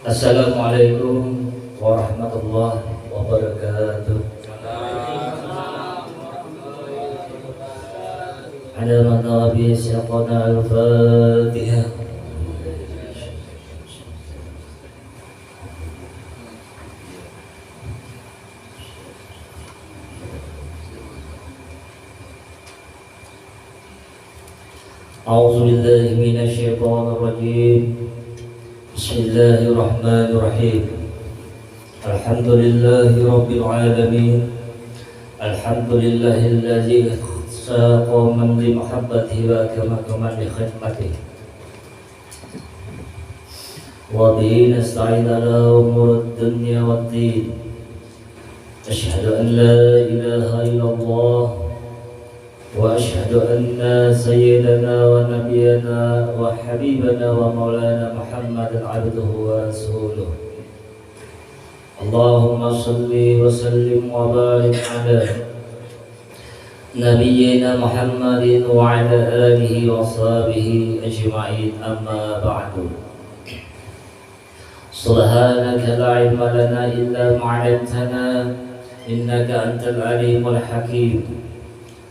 Assalamualaikum warahmatullahi wabarakatuh. Ala manabi syaqana al-Fatihah. A'udzu billahi minasy syaithanir rajim. Bismillahirrahmanirrahim. Alhamdulillahi rabbil alamin. Alhamdulillahilladzi saqa man li mahabbatihi wa kama li khidmatihi. Wa bihi nasta'in ala umurid dunya waddin. Asyhadu an la ilaha illallah وأشهد أن سيدنا ونبينا وحبيبنا ومولانا محمد عبده ورسوله. اللهم صل وسلم وبارك على نبينا محمد وعلى آله وصحبه أجمعين. أما بعد، سبحانك لا علم لنا إلا ما علمتنا إنك أنت العليم الحكيم.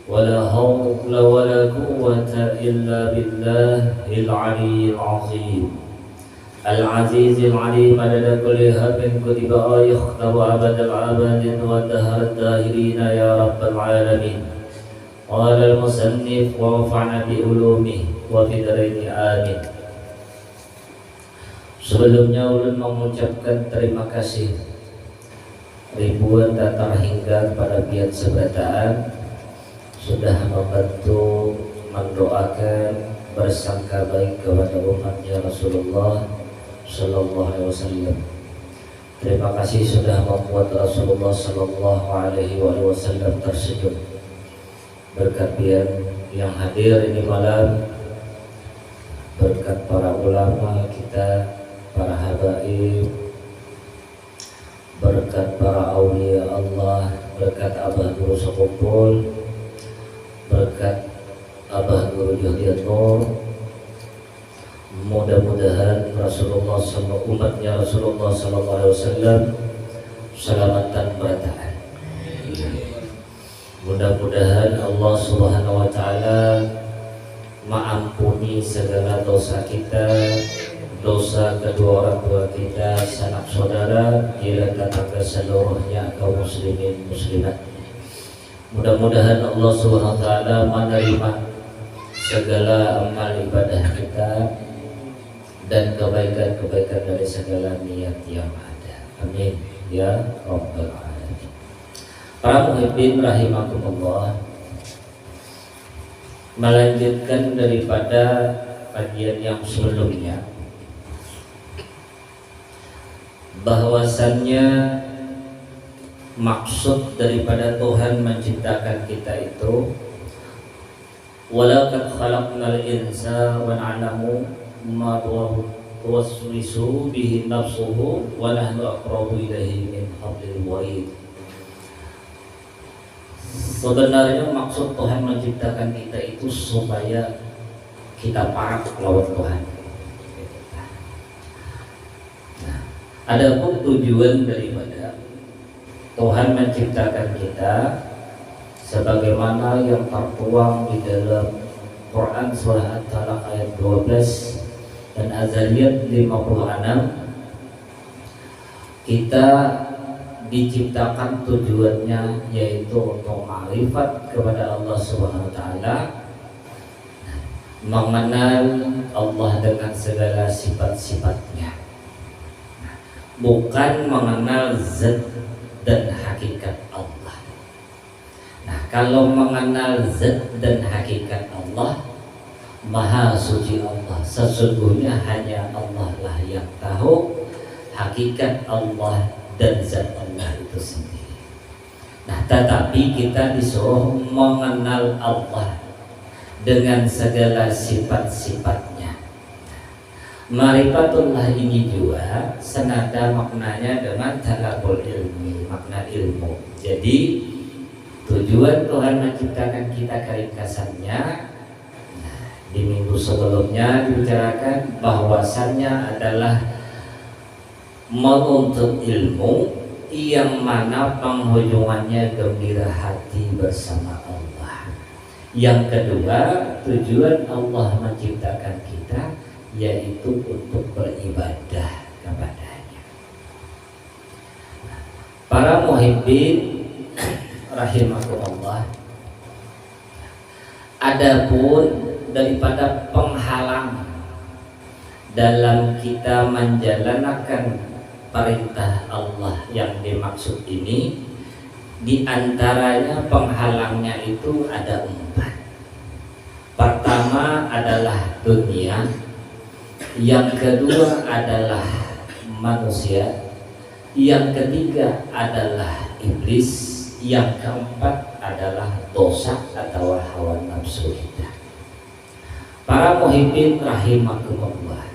ولا حول ولا قوة إلا بالله العلي العظيم العزيز العليم عدد كل هم كتب يختم أبد العباد ودهر الداهرين يا رب العالمين. قال المصنف ونفعنا بعلومه وفي الدارين آمين. Sebelumnya ulun mengucapkan terima kasih ribuan dan terhingga kepada pihak seberataan sudah membantu mendoakan bersangka baik kepada umatnya Rasulullah Sallallahu Alaihi Wasallam. Terima kasih sudah membuat Rasulullah Sallallahu Alaihi Wasallam tersenyum. Berkat yang hadir ini malam, berkat para ulama kita, para habaib, berkat para aulia Allah, berkat Abah Guru Sekumpul, berkat Abah Guru Juhdiat Nur, mudah-mudahan umatnya Rasulullah Sallallahu Alaihi Wasallam selamatan berataan. Mudah-mudahan Allah Subhanahu Wa Taala mengampuni segala dosa kita, dosa kedua orang tua kita, sanak saudara, jiran tetangga seluruhnya kaum muslimin muslimat. Mudah-mudahan Allah Subhanahu wa taala menerima segala amal ibadah kita dan kebaikan-kebaikan dari segala niat yang ada. Amin ya rabbal alamin. Para muhibbin rahimakumullah, melanjutkan daripada kajian yang sebelumnya, bahwasannya maksud daripada Tuhan menciptakan kita itu, walaqad khalaqnal insana wa na'lamu ma tuwaswisu bihi nafsuhu wa nahnu aqrabu ilaihi min hablil warid. Sebenarnya maksud Tuhan menciptakan kita itu supaya kita parah lawan Tuhan. Nah, adapun tujuan daripada Tuhan menciptakan kita sebagaimana yang tertuang di dalam Quran surah At-Talaq ayat 12 dan Az-Zariyat 56. Kita diciptakan tujuannya yaitu untuk ma'rifat kepada Allah Subhanahu wa taala, mengenal Allah dengan segala sifat-sifatnya, bukan mengenal zat dan hakikat Allah. Nah, kalau mengenal zat dan hakikat Allah, Maha Suci Allah, sesungguhnya hanya Allah lah yang tahu hakikat Allah dan zat Allah itu sendiri. Nah, tetapi kita disuruh mengenal Allah dengan segala sifat-sifatnya. Ma'rifatullah ini juga senada maknanya dengan talabul ilmi, makna ilmu. Jadi tujuan Tuhan menciptakan kita keringkasannya, di minggu sebelumnya dibicarakan bahwasannya adalah menuntut ilmu yang mana penghujungannya gembira hati bersama Allah. Yang kedua, tujuan Allah menciptakan kita yaitu untuk beribadah kepadanya. Para muhibbin rahimakumullah, adapun daripada penghalang dalam kita menjalankan perintah Allah yang dimaksud ini, di antaranya penghalangnya itu ada 4. Pertama adalah dunia, yang kedua adalah manusia, yang ketiga adalah iblis, yang keempat adalah dosa atau hawa nafsu kita. Para muhibbin rahimakumullah,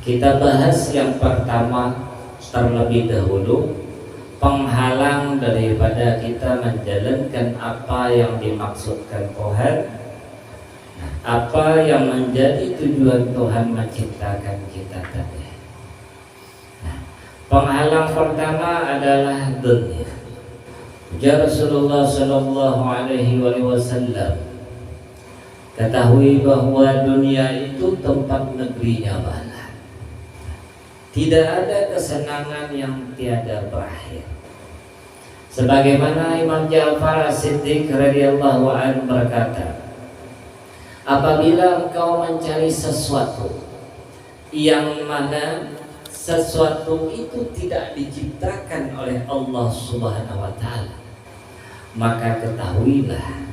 kita bahas yang pertama terlebih dahulu, penghalang daripada kita menjalankan apa yang dimaksudkan Tuhan, apa yang menjadi tujuan Tuhan menciptakan kita tadi. Penghalang pertama adalah dunia. Ya Rasulullah Sallallahu Alaihi Wasallam, ketahui bahwa dunia itu tempat negerinya bala. Tidak ada kesenangan yang tiada berakhir. Sebagaimana Imam Ja'far As-Siddiq radhiyallahu anhu berkata, apabila engkau mencari sesuatu yang mana sesuatu itu tidak diciptakan oleh Allah Subhanahu wa taala, maka ketahuilah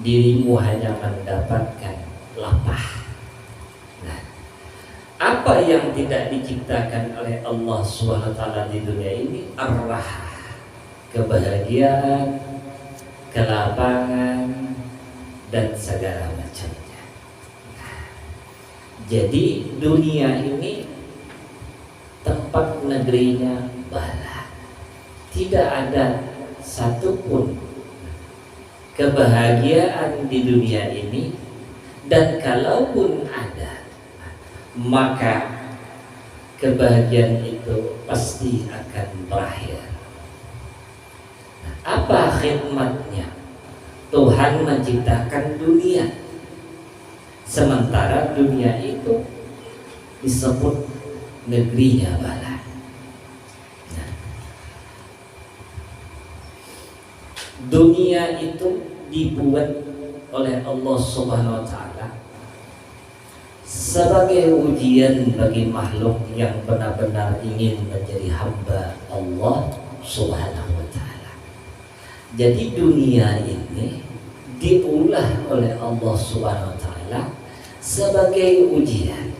dirimu hanya mendapatkan lapah. Apa yang tidak diciptakan oleh Allah SWT di dunia ini? Ar-rahah, kebahagiaan, kelapangan, dan segala macamnya. Jadi dunia ini tempat negerinya bala. Tidak ada satupun kebahagiaan di dunia ini, dan kalaupun ada, maka kebahagiaan itu pasti akan berakhir. Apa khidmatnya Tuhan menciptakan dunia, sementara dunia itu disebut negerinya bala? Dunia itu dibuat oleh Allah Subhanahu wa taala sebagai ujian bagi makhluk yang benar-benar ingin menjadi hamba Allah Subhanahu wa taala. Jadi dunia ini diulah oleh Allah Subhanahu wa taala sebagai ujian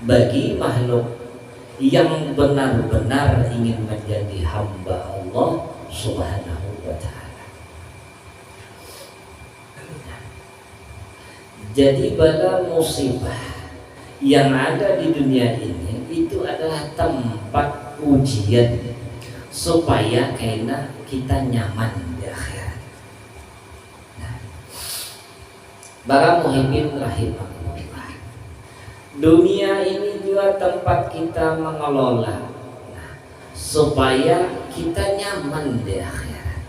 bagi makhluk yang benar-benar ingin menjadi hamba Allah Subhanahu wa taala. Jadi bala musibah yang ada di dunia ini itu adalah tempat ujian supaya karena kita nyaman di akhirat. Para muhibbin rahimahullah, dunia ini juga tempat kita mengelola supaya kita nyaman di akhirat.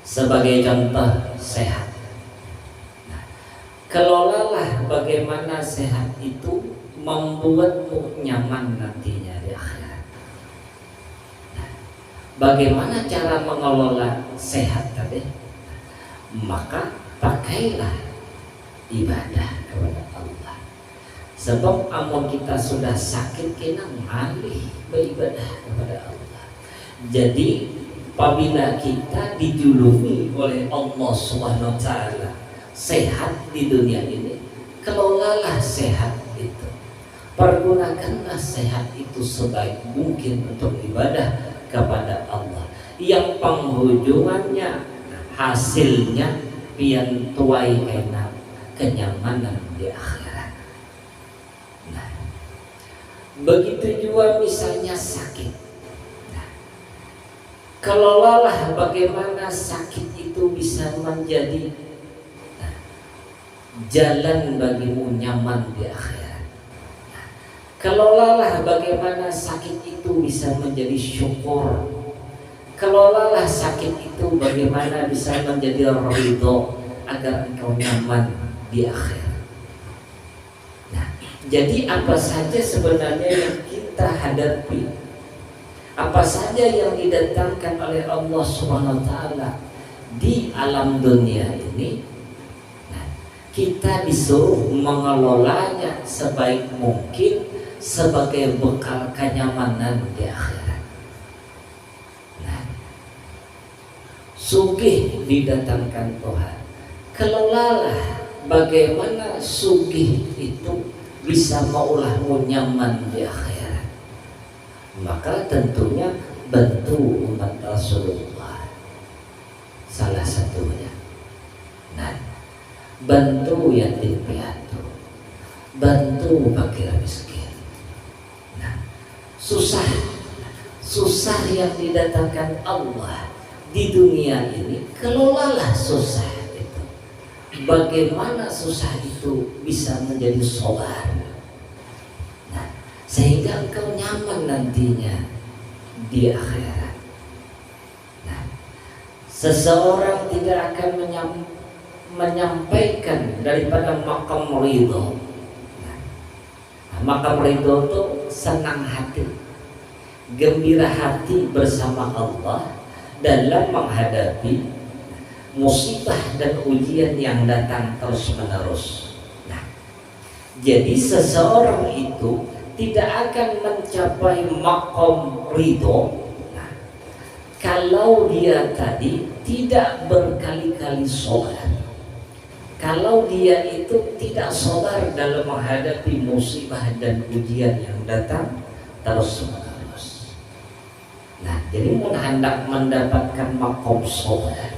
Sebagai contoh, sehat. Kelolalah bagaimana sehat itu membuatmu nyaman nantinya di akhirat. Bagaimana cara mengelola sehat tadi? Maka pakailah ibadah kepada Allah. Sebab amun kita sudah sakit, kita malih beribadah kepada Allah. Jadi apabila kita dijuluki oleh Allah Subhanahu wa taala sehat di dunia ini, kelolalah sehat itu, pergunakanlah sehat itu sebaik mungkin untuk ibadah kepada Allah, yang penghujungannya hasilnya pian tuai karena kenyamanan di akhirat. Nah, begitu juga misalnya sakit. Nah, kelolalah bagaimana sakit itu bisa menjadi jalan bagimu nyaman di akhirat. Kelolalah bagaimana sakit itu bisa menjadi syukur. Kelolalah sakit itu bagaimana bisa menjadi ridho agar engkau nyaman di akhir. Nah, jadi apa saja sebenarnya yang kita hadapi, apa saja yang didatangkan oleh Allah Subhanahu wa taala di alam dunia ini, nah, kita disuruh mengelolanya sebaik mungkin sebagai bekal kenyamanan di akhirat. Nah, sugih didatangkan Tuhan, kelolalah bagaimana sugih itu bisa maulahmu nyaman di akhirat. Maka tentunya bantu umat Rasulullah salah satunya. Nah, bantu yatim piatu, bantu fakir miskin. Nah, susah yang didatangkan Allah di dunia ini, kelolalah susah itu. Bagaimana susah itu bisa menjadi sabar. Nah, sehingga engkau nyaman nantinya di akhirat. Nah, seseorang tidak akan menyampaikan daripada maqam ridho. Nah, maqam ridho itu senang hati, gembira hati bersama Allah dalam menghadapi musibah dan ujian yang datang terus menerus. Nah, jadi seseorang itu tidak akan mencapai maqam ridho, nah, kalau dia tadi tidak berkali-kali sabar, kalau dia itu tidak sabar dalam menghadapi musibah dan ujian yang datang terus menerus. Nah, jadi mun hendak mendapatkan maqam sabar,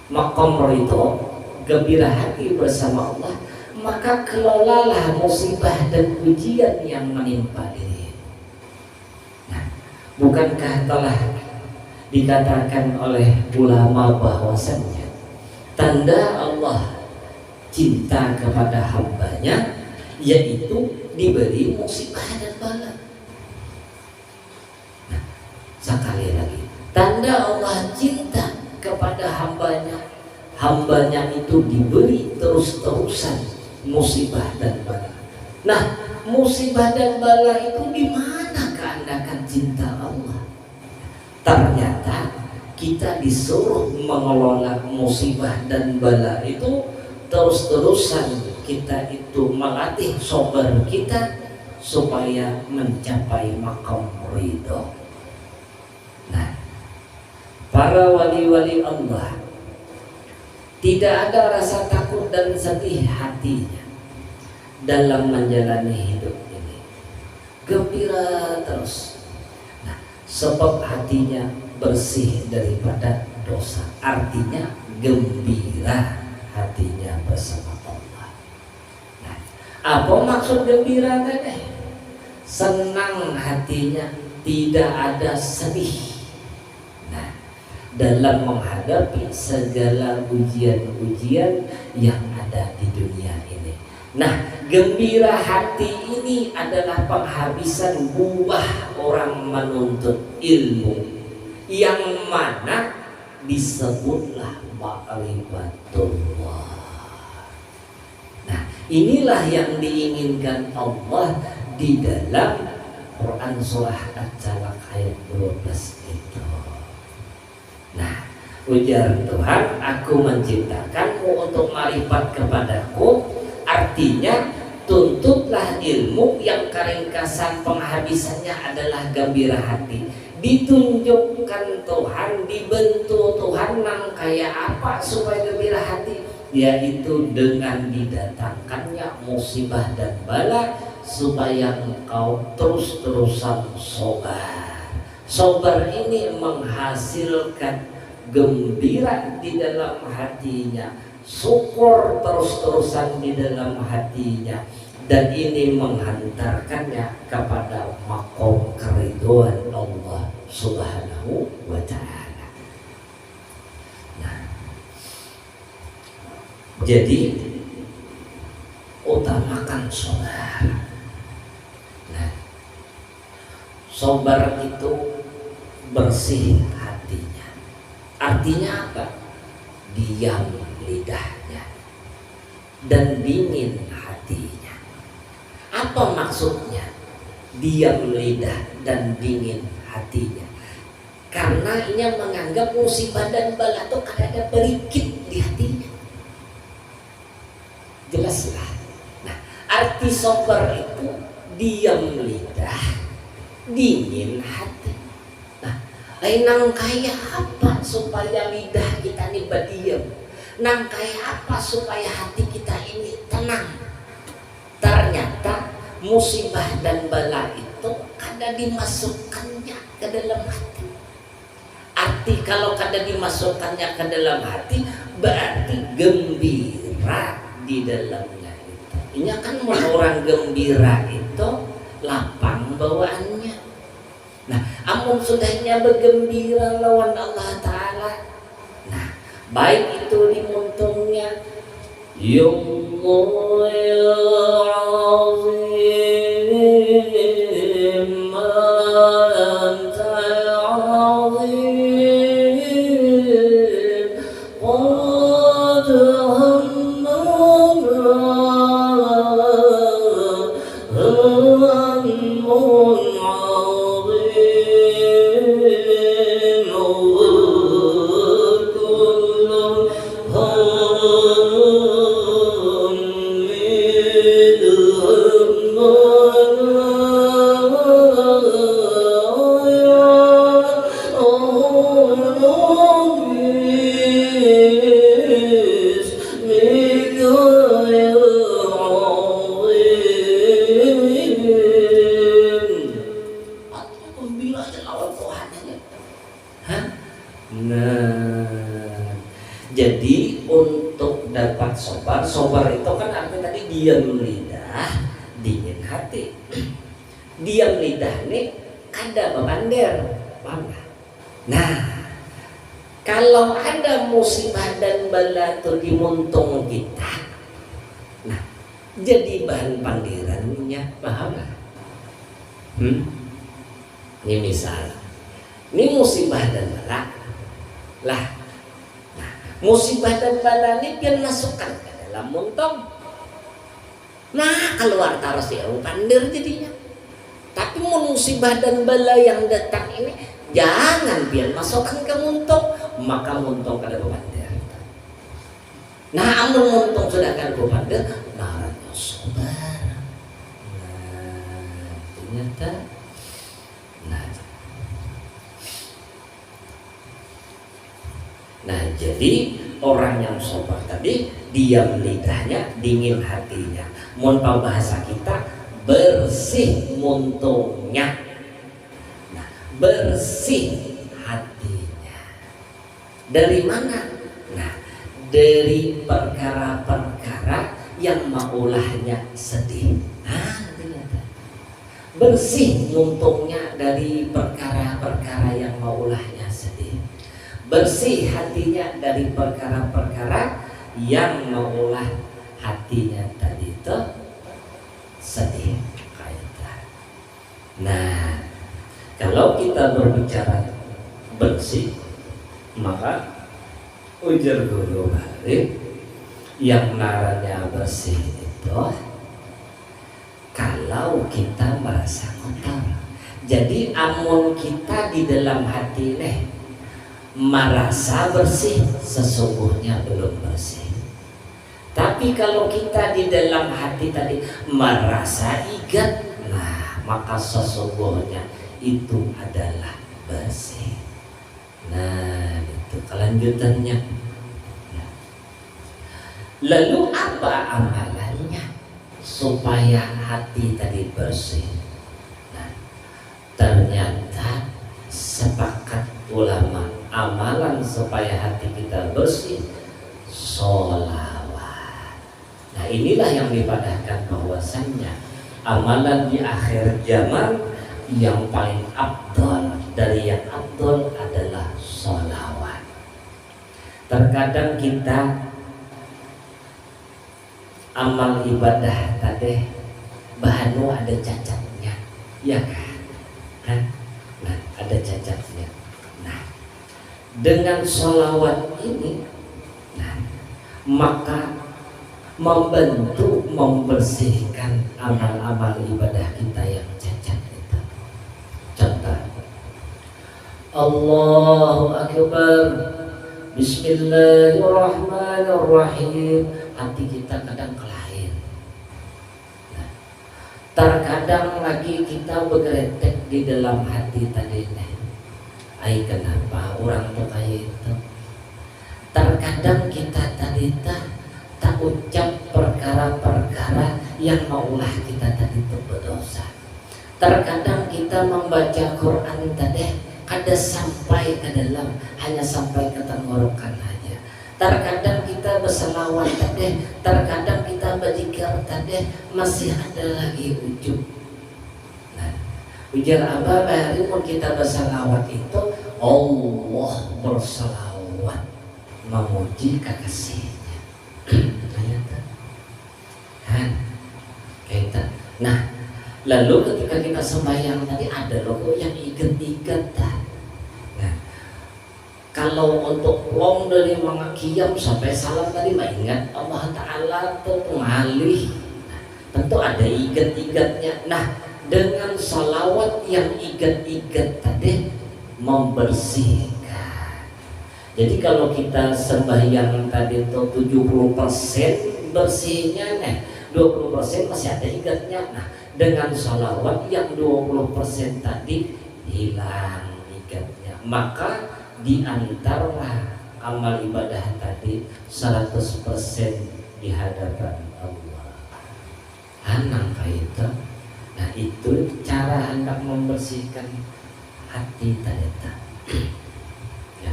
maqam ridho, gembira hati bersama Allah, maka kelolalah musibah dan ujian yang menimpa diri. Nah, bukankah telah dikatakan oleh ulama bahwasannya tanda Allah cinta kepada hambanya yaitu diberi musibah dan bala. Nah, sekali lagi, tanda Allah cinta kepada hambanya itu diberi terus-terusan musibah dan bala. Nah, musibah dan bala itu di mana keandakan cinta Allah? Ternyata kita disuruh mengelola musibah dan bala itu terus-terusan. Kita itu melatih sabar kita supaya mencapai maqam ridho. Nah, para wali-wali Allah tidak ada rasa takut dan sedih hatinya dalam menjalani hidup ini, gembira terus. Nah, sebab hatinya bersih daripada dosa, artinya gembira hatinya bersama Allah. Nah, apa maksud gembira tadi? Senang hatinya, tidak ada sedih. Nah, dalam menghadapi segala ujian-ujian yang ada di dunia ini. Nah, gembira hati ini adalah penghabisan buah orang menuntut ilmu, yang mana disebutlah ma'rifatullah. Nah, inilah yang diinginkan Allah di dalam Quran surah At-Talaq ayat 12 itu. Nah, ujar Tuhan, aku menciptakanmu untuk marifat kepadaku, artinya tuntutlah ilmu yang keringkasan penghabisannya adalah gembira hati. Ditunjukkan Tuhan, dibentuk Tuhan nang kayak apa supaya gembira hati, yaitu dengan didatangkannya musibah dan bala supaya engkau terus-terusan sabar. Sabar ini menghasilkan gembira di dalam hatinya, syukur terus-terusan di dalam hatinya, dan ini menghantarkannya kepada maqam keridhaan Allah Subhanahu wa ta'ala. Nah, jadi utamakan sabar. Nah, sabar itu bersih hatinya. Artinya apa? Diam lidahnya dan dingin hatinya. Apa maksudnya diam lidah dan dingin hatinya? Karena ia menganggap musibah dan bala itu kadang berikit di hatinya. Jelaslah. Nah, arti sabar itu diam lidah, dingin hati. Nah, nang kaya apa supaya lidah kita ini berdiam? Nang kaya apa supaya hati kita ini tenang? Ternyata musibah dan bala itu kada dimasukkannya ke dalam hati. Arti kalau kada dimasukkannya ke dalam hati berarti gembira di dalamnya itu. Ini kan orang gembira itu lapang bawaannya. Nah, amun sudahnya bergembira lawan Allah Ta'ala, nah baik itu dimuntungnya Sobar itu kan artinya tadi diam lidah, dingin hati. Diam lidah nih kada bebander, paham? Nah, kalau ada musibah dan bala itu dimuntung kita, nah jadi bahan pandirannya, paham? Ini misal, ini musibah dan bala, lah, nah musibah dan bala ini biar masukkan dalam muntung. Nah keluar taruh si pandir jadinya. Tapi musibah dan bala yang datang ini jangan biar masukkan ke muntung, maka muntung kada pandir. Nah amun muntung sudah kada pandir, naranya sabar. Nah ternyata, nah jadi orang yang sabar tadi diam lidahnya, dingin hatinya. Mun bahasa kita bersih muntungnya. Nah, bersih hatinya. Dari mana? Nah, dari perkara-perkara yang maulahnya sedih. Nah, ternyata bersih muntungnya dari perkara-perkara yang maulahnya sedih. Bersih hatinya dari perkara-perkara yang mengolah hatinya tadi itu sedih kaitan. Nah, kalau kita berbicara bersih, maka ujar guru hari yang naranya bersih itu kalau kita merasa kotor. Jadi amun kita di dalam hati nih merasa bersih, sesungguhnya belum bersih. Tapi kalau kita di dalam hati tadi merasa igat, nah maka sesungguhnya itu adalah bersih. Nah itu kelanjutannya. Lalu apa amalannya supaya hati tadi bersih? Nah, ternyata sepakat ulama, amalan supaya hati kita bersih sholawat. Nah inilah yang dipadahkan bahwasannya amalan di akhir zaman yang paling afdal dari yang afdal adalah sholawat. Terkadang kita amal ibadah tadi bahanu ada cacatnya. ya kan? Hah? Nah, ada cacatnya. Nah, dengan sholawat ini, nah, maka membantu membersihkan amal-amal ibadah kita yang cacat itu. Contoh, Allahu Akbar, Bismillahirrahmanirrahim. Hati kita kadang kelahin. Nah, terkadang lagi kita bergeretek di dalam hati tadi nih. Ay, kenapa orang tuh kayak itu? Terkadang kita tadi tak ucap perkara-perkara yang maulah kita tadi itu berdosa. Terkadang kita membaca Quran tadi kada sampai ke dalam, hanya sampai ke tenggorokan aja. Terkadang kita berselawat tadi, terkadang kita berzikir tadi, masih ada lagi ujub. Nah, ujar apa hari pun kita berselawat itu Allah berselawat memuji kekasihnya. Kita. Nah, lalu ketika kita sembahyang tadi ada logo yang ikat-ikat. Nah, kalau untuk long dari mengakiyam sampai salam tadi ingat Allah Ta'ala itu pengalih. Nah, tentu ada ikat-ikatnya. Nah, dengan salawat yang ikat-ikat tadi membersihkan. Jadi kalau kita sembahyang tadi itu 70% bersihnya, nah 20% masih ada ikatnya. Nah, dengan salawat yang 20% tadi hilang ikatnya, maka diantara amal ibadah tadi 100% di hadapan Allah. Hanang itu. Nah, itu cara hendak membersihkan hati tadi. Ya.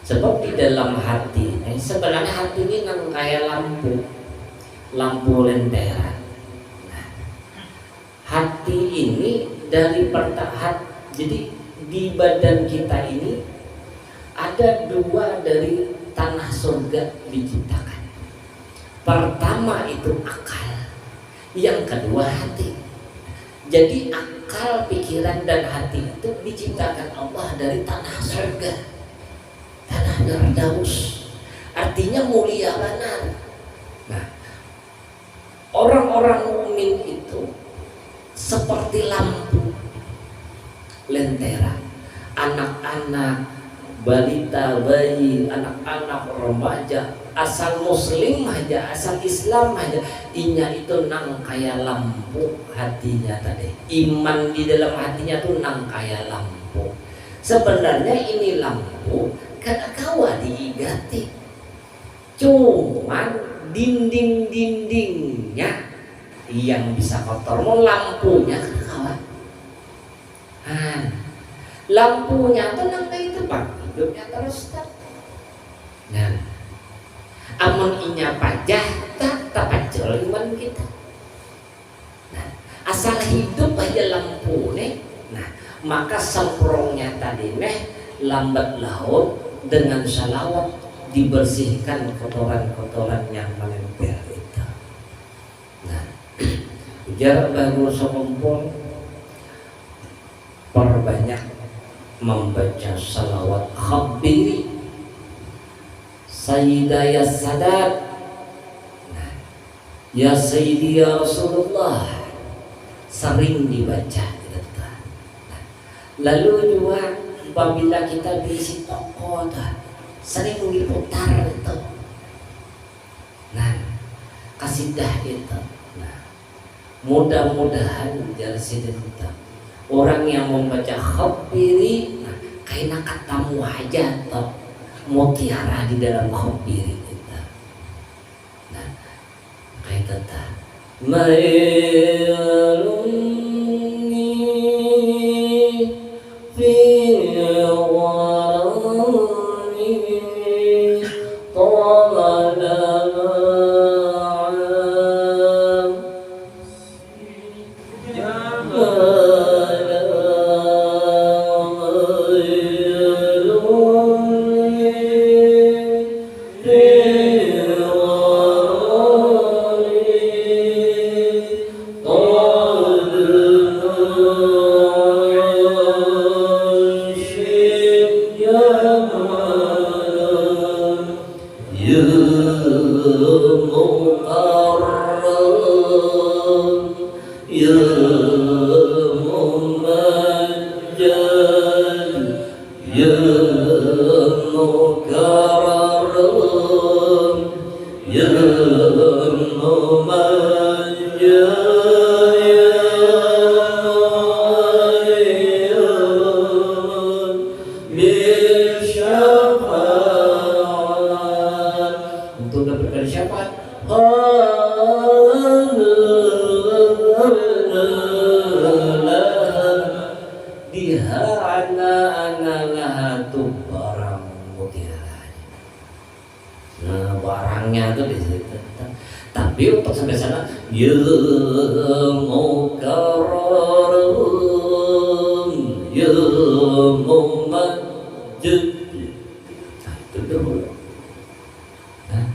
Sebab di dalam hati, sebenarnya hati ini kan kayak lampu lentera. Hati ini dari jadi di badan kita ini ada dua dari tanah surga diciptakan. Pertama itu akal, yang kedua hati. Jadi akal, pikiran dan hati itu diciptakan Allah dari tanah surga, tanah Firdaus. Artinya mulia benar. Nah, orang-orang mukmin itu seperti lampu lentera. Anak-anak, balita, bayi, anak-anak, remaja, asal muslim aja, asal Islam aja, inya itu nang kaya lampu hatinya tadi. Iman di dalam hatinya tuh nang kaya lampu. Sebenarnya ini lampu kada kawa diigati, cuman dinding-dindingnya yang bisa kotor, mau lampunya kan kawan. Lampunya tuh nang kayak itu bang, hidupnya terus tak. Nah, amun inya pajah tak pacul iman kita. Nah, asal hidup aja lampu nih. Nah, maka semprongnya tadi nih lambat laun dengan salawat dibersihkan kotoran-kotoran yang menempel itu. Nah, ujar baru sekumpul perbanyak membaca salawat khabiri Sayyidaya Sadat. Nah, ya Sayyidi ya Rasulullah sering dibaca gitu. Nah, lalu juga apabila kita berisi toko sering diputar itu. Nah, kasidah itu. Nah, mudah-mudahan dari sini kita orang yang membaca khabiri, nah, kayak katamu aja atau mutiara di dalam khabiri kita. Nah, kayak kata Mailuni fi warani tawala Oh sana ya mukarram ya mumajjid. Nah, itu dulu. Nah,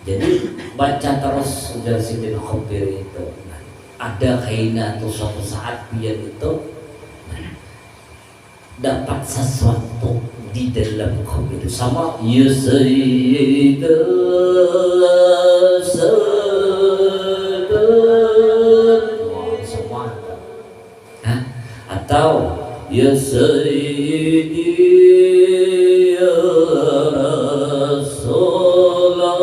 jadi baca terus Jalaladdin Khabir itu. Nah, ada kainan tuh suatu saat dia itu dapat sesuatu di dalam khabir sama ya sayyidah semua atau ya sayyidi ya Rasulullah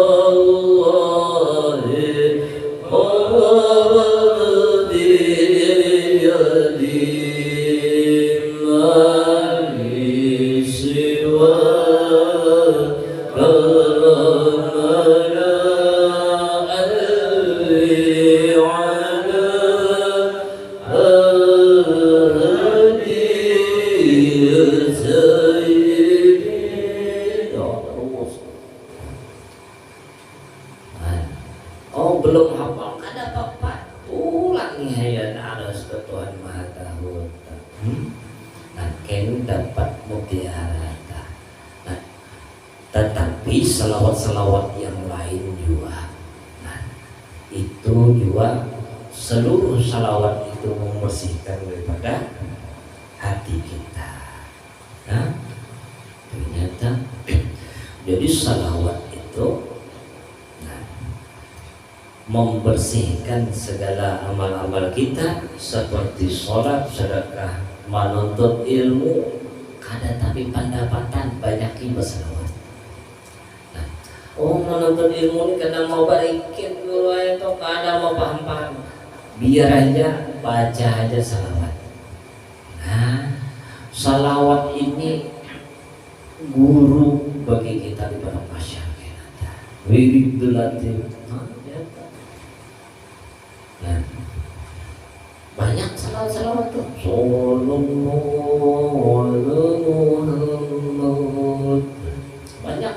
oh belum hafal kada apa-apa, ulangi hayat alas ke Tuhan Maha Tahu. Nah, ken dapat mutiara. Nah, tetapi selawat-selawat yang lain juga. Nah, itu juga seluruh salawat itu membersihkan daripada hati kita. Nah, ternyata jadi salawat itu membersihkan segala amal-amal kita seperti sholat, sedekah, menuntut ilmu, kada tapi pendapatan banyak berselawat. Nah, oh menuntut ilmu ini kada mau balikin dulu itu kada mau paham-paham, biar aja baca aja salawat. Nah, salawat ini guru bagi kita di pada masyarakat. Wirid Latif. Nah, banyak salawat tuh. Banyak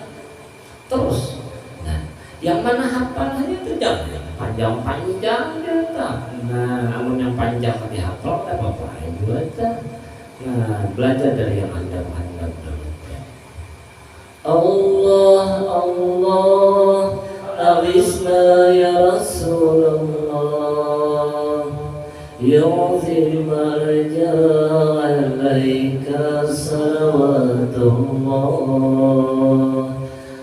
terus. Nah, yang mana hafalannya itu jangan panjang-panjang kita. Nah, namun yang panjang tapi hafal tak apa-apa juga. Nah, belajar dari yang handap-handap dulu. Allah Allah aghithna ya Rasulullah yu'zim al-raja alaika salawatullah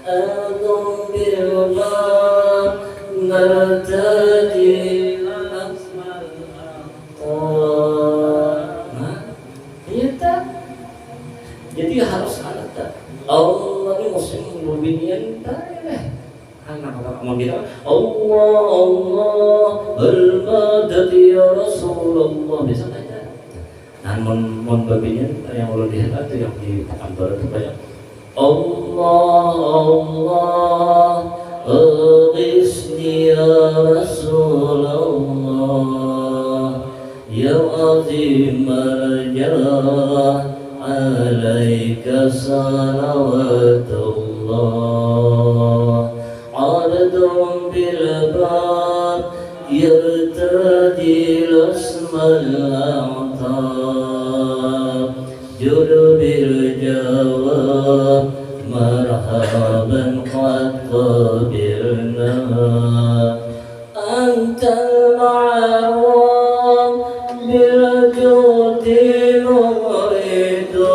adum bil-bab nartaji asmal Allah. Nah, iya tak? Jadi harus ada Allah ini muslim mubinian tak ya? Anak-anak mau kita Allah Allah al-madad ya Rasulullah bisa aja. Nah, mon babinyan yang ulun lihat itu yang di kantor itu banyak Allah Allah aghisni ya Rasulullah ya azim al-jarah alaika salawatullah adum bil-bab yartadi lasmal a'tab judu bil-jawab marhaban qad qabilna antal ma'arwam bil-judi muridu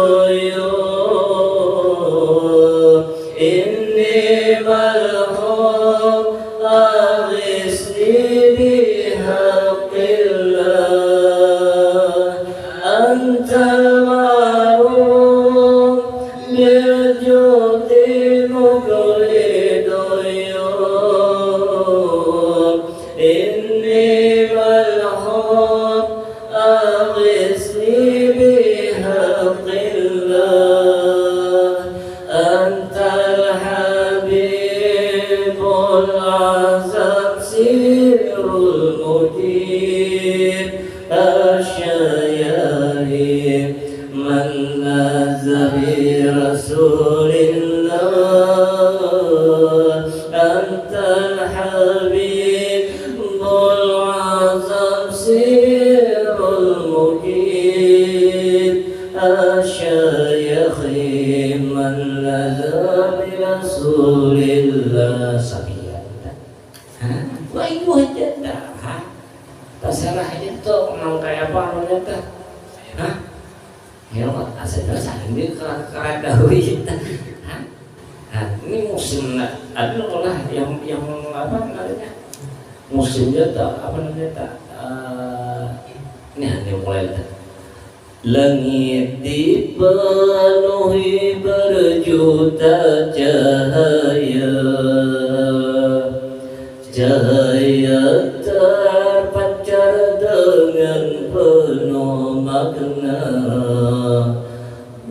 inni malhum aghisni bihaqqillah antal ma'ruf biljudi muqridu inni malhum aghisni bihaqqillah antal habibul azam sirul mujib asyayari man nazabi rasulillah antal habibul ayo aja dah. Terserah itu mau kayak apa namanya teh. Hah? Ya Allah, asal terus ini keren dahulu. Hah? Ini musim ada lah yang apa namanya? Musimnya tak apa namanya tak. Ini hanya mulai dah. Langit dipenuhi berjuta cahaya, cahaya terpancar dengan penuh makna.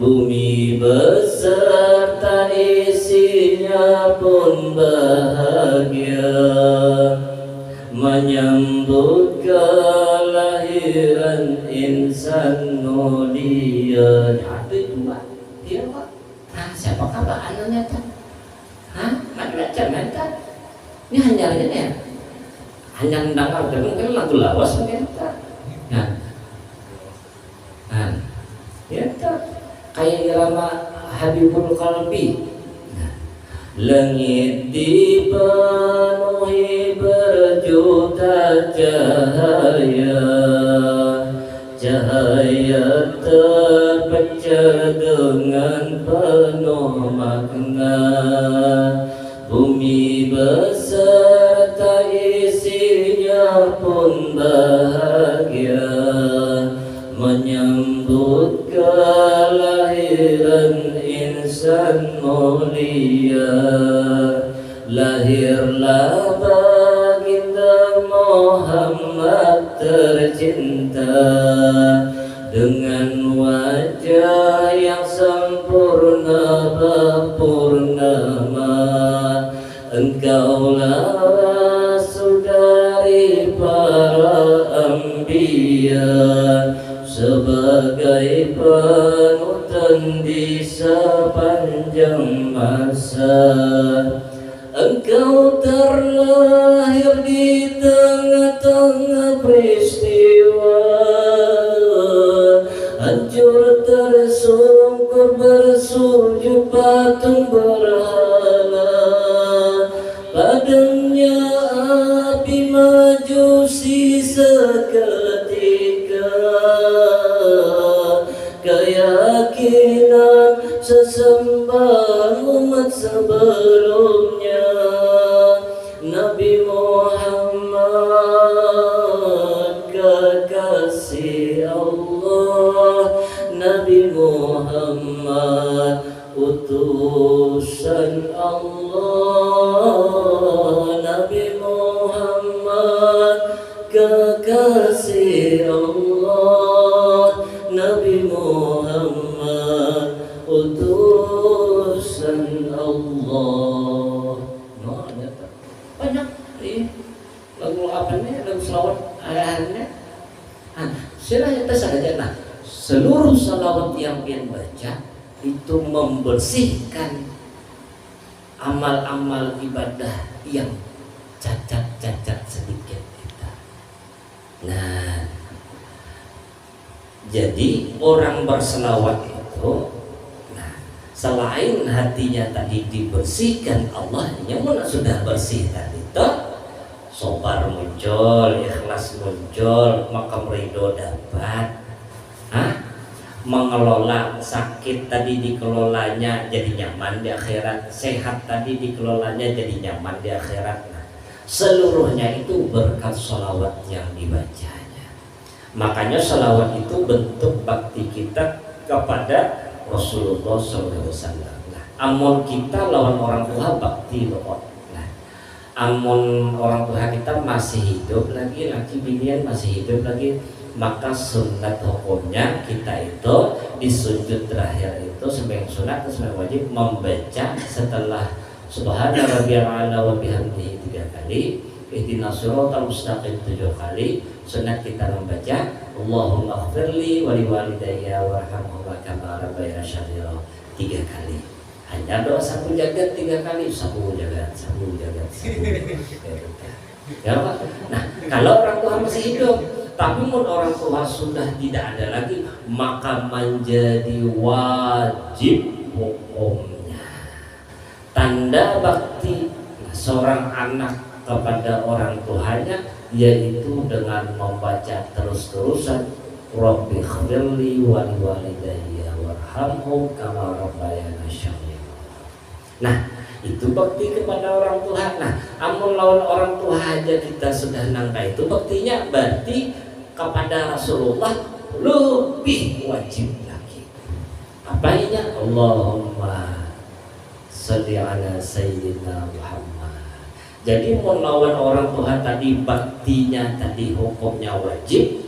Bumi beserta isinya pun bahagia menyambut kelahiran insan mulia. Itu Pak, dia Pak. Siapakah Pak anaknya kan? Mana jangan kan? Ini hanya ya. Hanya mendengar kan lagu lawas mungkin tak. Ya tak. Kayak irama Habibul Qalbi. Langit dipenuhi berjuta cahaya, cahaya terpancar dengan penuh makna. Bumi beserta isinya pun bahagia menyambut kelahiran insan mulia. Lahirlah baginda Muhammad tercinta dengan wajah yang sempurna berpurnama. Engkaulah rasul dari para anbiya, sebagai panutan di sepanjang masa. Engkau terlahir di tengah-tengah peristiwa, hancur tersungkur bersujud patung berhala. Padamnya api majusi seketika, keyakinan sesembah umat sebelumnya. Nabi Muhammad kekasih Allah, Nabi Muhammad utusan Allah, Nabi Muhammad kekasih Allah, Nabi Muhammad utusan Allah. No, ada banyak lagu apa nih, lagu selawat ayat-ayatnya. Silahkan kita saja. Nah, seluruh selawat yang kita baca itu membersihkan amal-amal ibadah yang cacat-cacat sedikit kita. Nah, jadi orang berselawat itu, nah, selain hatinya tadi dibersihkan Allah, yang mana sudah bersih tadi itu, sobar muncul, ikhlas muncul, makam ridho dapat. Mengelola sakit tadi dikelolanya jadi nyaman di akhirat, sehat tadi dikelolanya jadi nyaman di akhirat. Nah, seluruhnya itu berkat sholawat yang dibacanya. Makanya sholawat itu bentuk bakti kita kepada Rasulullah SAW. Nah, amun kita lawan orang tua bakti loh. Nah, amun orang tua kita masih hidup lagi, laki binian masih hidup lagi, maka sunat hukumnya kita itu di sujud terakhir itu sembahyang sunat atau sembahyang wajib membaca setelah Subhana rabbiyal a'la wa bihamdihi 3 kali, ihdinas siratal mustaqim 7 kali. Sunat kita membaca Allahumma ighfirli wa liwalidayya warhamhuma kama rabbayani shaghira 3 kali. Hanya doa sapu jagat 3 kali, sapu jagat. Ya Pak. Nah, kalau orang tua masih hidup, tapi orang tua sudah tidak ada lagi, maka menjadi wajib hukumnya. Tanda bakti seorang anak kepada orang tuanya, yaitu dengan membaca terus-terusan Rabbi khfirli wa liwalidayya warhamhum kama rabbayana shaghira. Nah, itu bakti kepada orang tua. Nah, amun lawan orang tua aja kita sudah nangka itu baktinya, berarti kepada Rasulullah lebih wajib lagi. Apanya? Allahumma sholli ala sayyidina Muhammad. Jadi melawan orang tua tadi baktinya tadi hukumnya wajib,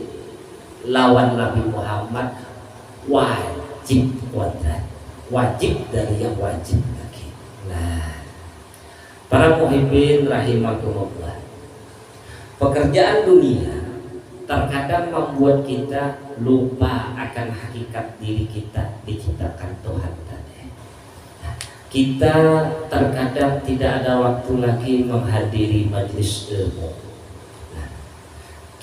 lawan Nabi Muhammad wajib kuadrat, wajib dari yang wajib lagi. Nah, para muhibbin rahimakumullah, pekerjaan dunia terkadang membuat kita lupa akan hakikat diri kita diciptakan Tuhan tadi. Kita terkadang tidak ada waktu lagi menghadiri majelis ilmu.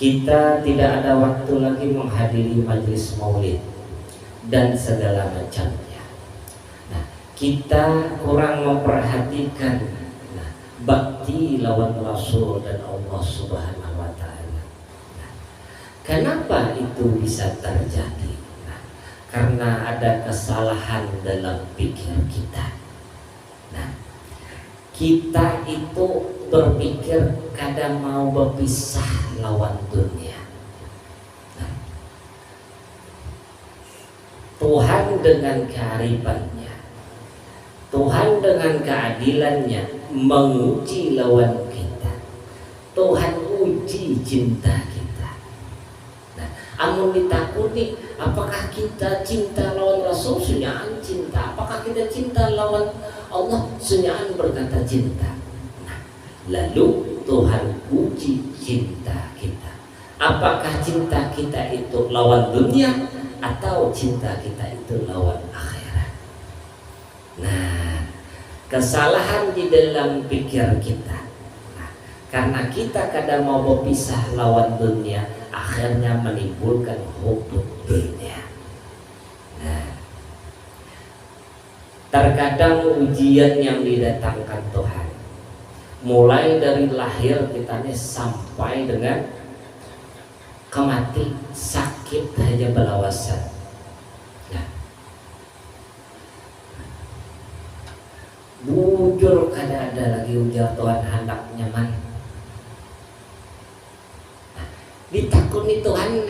Kita tidak ada waktu lagi menghadiri majelis maulid dan segala macamnya. Nah, kita kurang memperhatikan bakti lawan Rasul dan Allah Subhanahu wa Ta'ala. Kenapa itu bisa terjadi? Karena ada kesalahan dalam pikir kita. Kita itu berpikir kadang mau berpisah lawan dunia. Tuhan dengan kearifan-Nya, Tuhan dengan keadilan-Nya menguji lawan kita. Tuhan uji cinta kita. Nah, amun ditakuti, apakah kita cinta lawan Rasul? Sunyaan cinta. Apakah kita cinta lawan Allah? Sunyaan berkata cinta. Nah, lalu Tuhan uji cinta kita. Apakah cinta kita itu lawan dunia atau cinta kita itu lawan akhirat? Nah, kesalahan di dalam pikir kita. Nah, karena kita kadang mau berpisah lawan dunia, akhirnya menimbulkan hubung dunia. Nah, terkadang ujian yang didatangkan Tuhan, mulai dari lahir kita nih sampai dengan kemati, sakit hanya belawasan. Nah, bujur kada ada lagi ujar Tuhan hendak nyaman. Nah, ditakuni Tuhan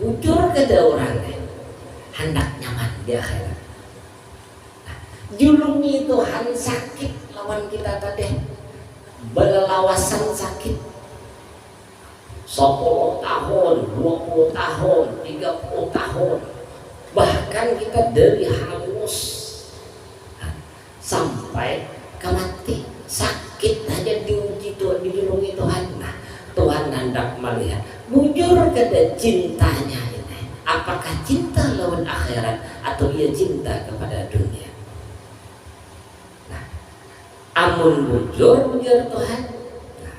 bujur kada orang hendak nyaman di akhirat. Julungi Tuhan sakit lawan kita tadi, berlawasan sakit 10 tahun, 20 tahun, 30 tahun, bahkan kita dari hangus sampai ke mati, sakit hanya diuji Tuhan, dijulungi Tuhan. Nah, Tuhan hendak melihat bujur kada cintanya ini, apakah cinta lawan akhirat atau ia cinta kepada dunia. Amun bujur Tuhan, nah,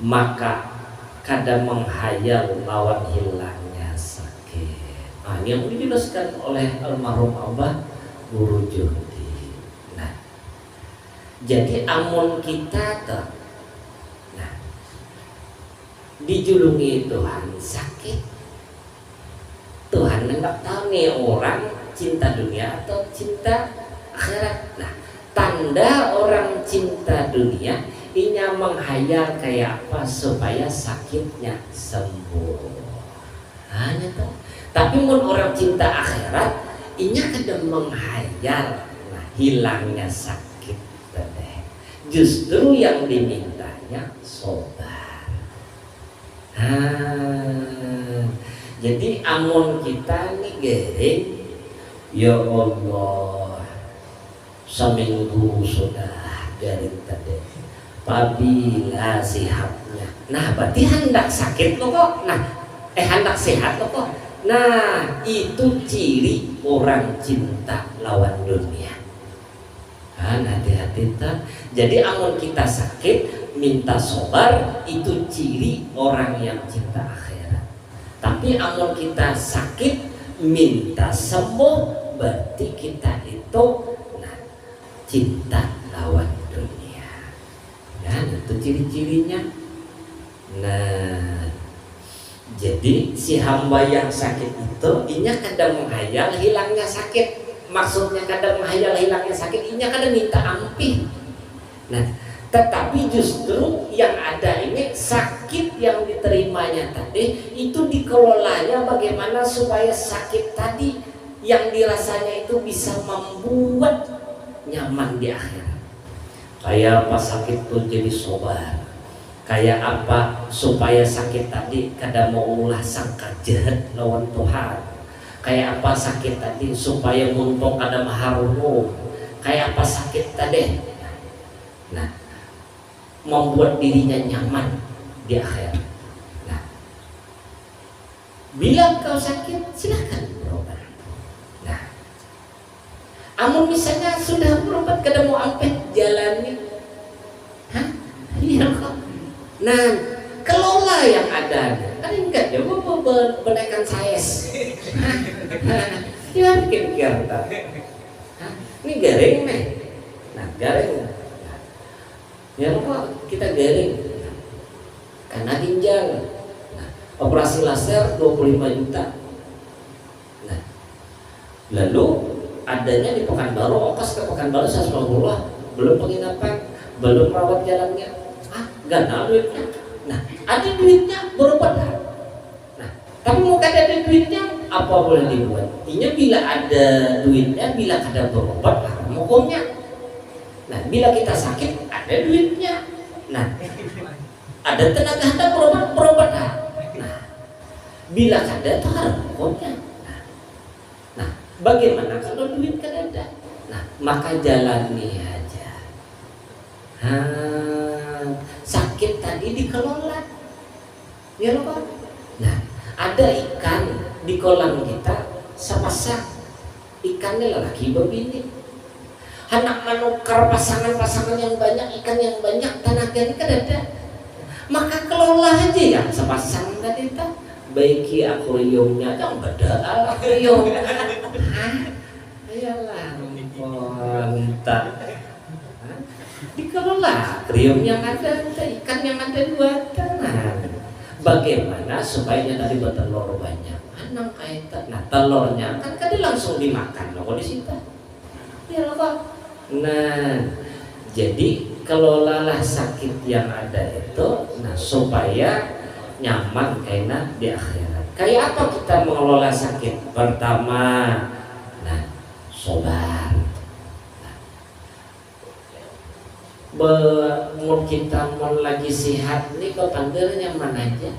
maka kadang menghayal lawan hilangnya sakit. Nah, ini yang dijelaskan oleh almarhum Abah Guru Juhdi. Nah, jadi amun kita tuh, nah, dijulungi Tuhan sakit, Tuhan hendak tahu nih orang cinta dunia atau cinta akhirat. Nah, tanda orang cinta dunia inya menghayal kayak apa supaya sakitnya sembuh. Hanya tuh. Tapi mun orang cinta akhirat inya kadang menghayal hilangnya sakit tadi. Justru yang dimintanya sabar. Jadi amun kita nih gering, ya Allah, seminggu sudah dari tadi apabila sehatnya. Nah, berarti hendak sakit lo kok. Nah, hendak sehat lo kok. Nah, itu ciri orang cinta lawan dunia. Hati-hati tak. Jadi amun kita sakit minta sabar, itu ciri orang yang cinta akhirat. Tapi amun kita sakit minta sembuh, berarti kita itu cinta lawan dunia. Dan itu ciri-cirinya. Nah, jadi si hamba yang sakit itu inya kadang menghayal hilangnya sakit. Maksudnya kadang menghayal hilangnya sakit, inya kadang minta ampih. Nah, tetapi justru yang ada ini sakit yang diterimanya tadi itu dikelolanya bagaimana supaya sakit tadi yang dirasanya itu bisa membuat nyaman di akhirat. Kayak apa sakit itu jadi sobar, kayak apa supaya sakit tadi kada mau ulah sangka jahat lawan Tuhan, kayak apa sakit tadi supaya muntong kada maharumu, kayak apa sakit tadi nah membuat dirinya nyaman di akhirat. Nah, bila kau sakit silakan berobat. Nah, amun misalnya sudah berobat kada mau ampet jalani, iya kok. Nah, kelola yang ada. Kan enggak ya, benaikan size. Ya pikir-pikir tak. Ini garing nih. Nah, garing. Ya apa kita garing. Karena ginjal. Nah, operasi laser 25 juta. Nah, lalu adanya di Pekanbaru, ongkos ke Pekanbaru 150, belum penginapan, belum rawat jalannya. Gak ada duitnya. Nah, ada duitnya berobat. Nah, tapi mau kada ada duitnya, apa boleh dibuat? Intinya bila ada duitnya, bila kada berobat, hukumnya. Nah, bila kita sakit, ada duitnya. Nah, ada tenaga hendak berobat. Nah, bila kada itu harus hukumnya. Nah, bagaimana kalau duit kada ada? Nah, maka jalani aja. Sakit tadi dikelola, ya loh Pak. Nah, ada ikan di kolam kita, sepasang ikannya lelaki berbini. Hendak menukar pasangan-pasangan yang banyak, ikan yang banyak, tenaganya kan ada. Maka kelola aja yang sepasang tadi itu. Baiki akuariumnya, jangan beda akuarium. Ayolah, entah. Dikelola akuarium yang ada, ikan yang ada dua tanah. Bagaimana supaya tadi bertelur banyak? Anang kaitan. Nah, telurnya kan langsung dimakan loh di situ. Ya loh Pak. Nah, jadi kelolalah sakit yang ada itu, nah supaya nyaman kayaknya di akhirat. Kayak apa kita mengelola sakit? Pertama, nah, sobar. Mau kita mau lagi sehat nih kok panggilnya mana aja,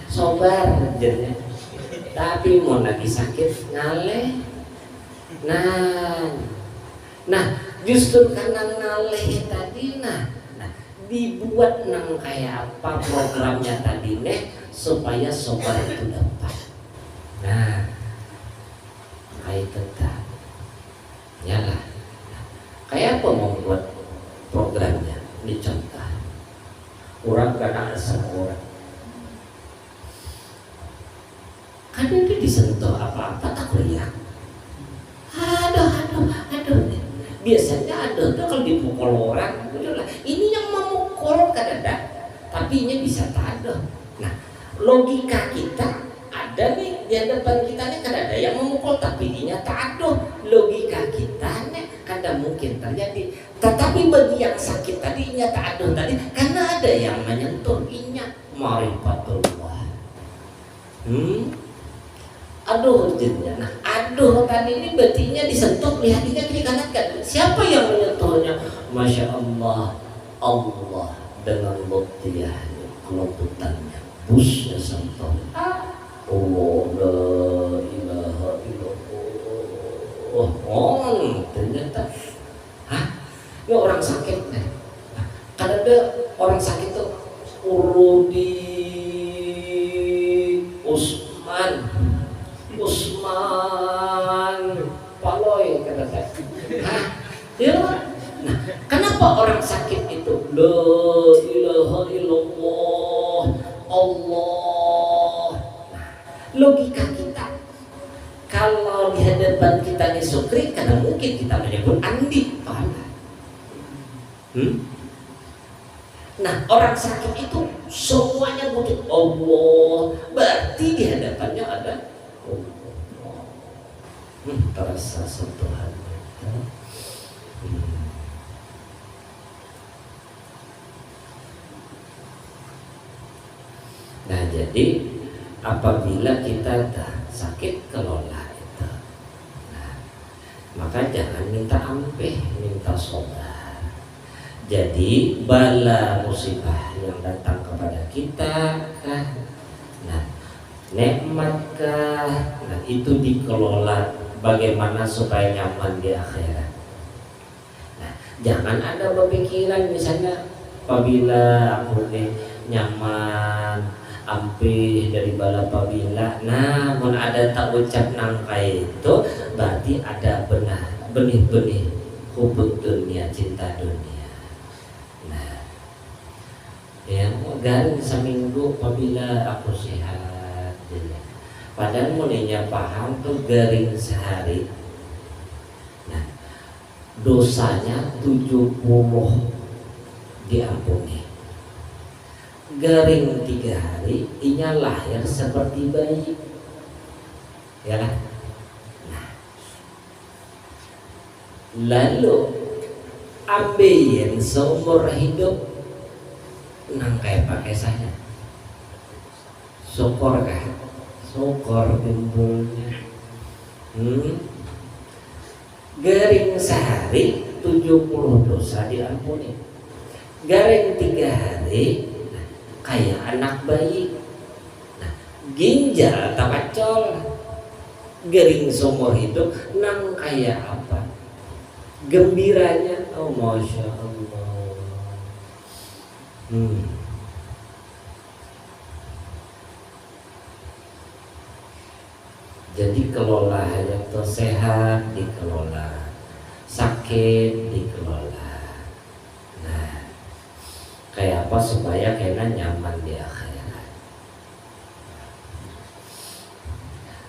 sobar aja. Tapi mau lagi sakit ngaleh. Nah justru karena ngaleh tadi, nah dibuat nang kayak apa programnya tadi nih supaya sobar itu dapat. Nah kayak tetap nyala. Kayak apa mau buat programnya? Ini contoh orang kena sama orang kan itu disentuh apa-apa tak lihat. Aduh biasanya ada tuh kalau dipukul orang udahlah, ini yang memukul kadang-kadang tapi ini bisa tak ada. Nah, logika kita ada nih di hadapan kita nih, kadang ada yang memukul tapi ini tak ada. Logika kita nih kadang mungkin terjadi, tetapi bagi yang sakit tadi inya tak ada tadi karena ada yang menyentuh inya marifatullah. Aduh jadinya. Nah, aduh tadi ini berarti disentuh, lihatnya kiri kanan kan. Siapa yang menyentuhnya? Masya Allah, Allah dengan lutfiyahnya, kelembutannya, busnya sentuh. Oh, la ilaha illallah. Ternyata, ini orang sakit nih. Kadang ada orang sakit tuh urudi Usman Paloy kata saya. Ya, nah, kenapa orang sakit itu la ilaha illallah Allah? Nah, logika kita kalau di hadapan kita ini sukri, karena mungkin kita menyebut Andi, paham? Nah, orang sakit itu semuanya butuh Allah. Berarti di hadapannya ada Allah. Terasa sentuhan. Nah, jadi apabila kita sakit kelola itu, nah, maka jangan minta ampeh, minta sobat. Jadi bala musibah yang datang kepada kita, nah nikmatkah, nah itu dikelola bagaimana supaya nyaman di akhirat. Nah, jangan ada berpikiran misalnya apabila aku nyaman ampih dari bala apabila, nah mun ada tak ucap nangkai itu berarti ada benih-benih hubung dunia, cinta dunia. Ya, garing seminggu apabila aku sehat. Padahal mulainya paham tuh garing sehari. Nah, dosanya 70 diampuni. Garing 3 hari, inya lahir seperti bayi. Ya kan? Nah, lalu ambeien seumur hidup nang kayak pakai saya syukur kan, syukur timbulnya garing sehari 70 dosa diampuni, garing 3 hari kayak anak bayi. Nah, ginjal tak kacol, garing seumur hidup nang kayak apa gembiranya. Oh masya Allah. Jadi kelola yang sehat dikelola, sakit dikelola. Nah, kayak apa supaya kena nyaman di akhirat.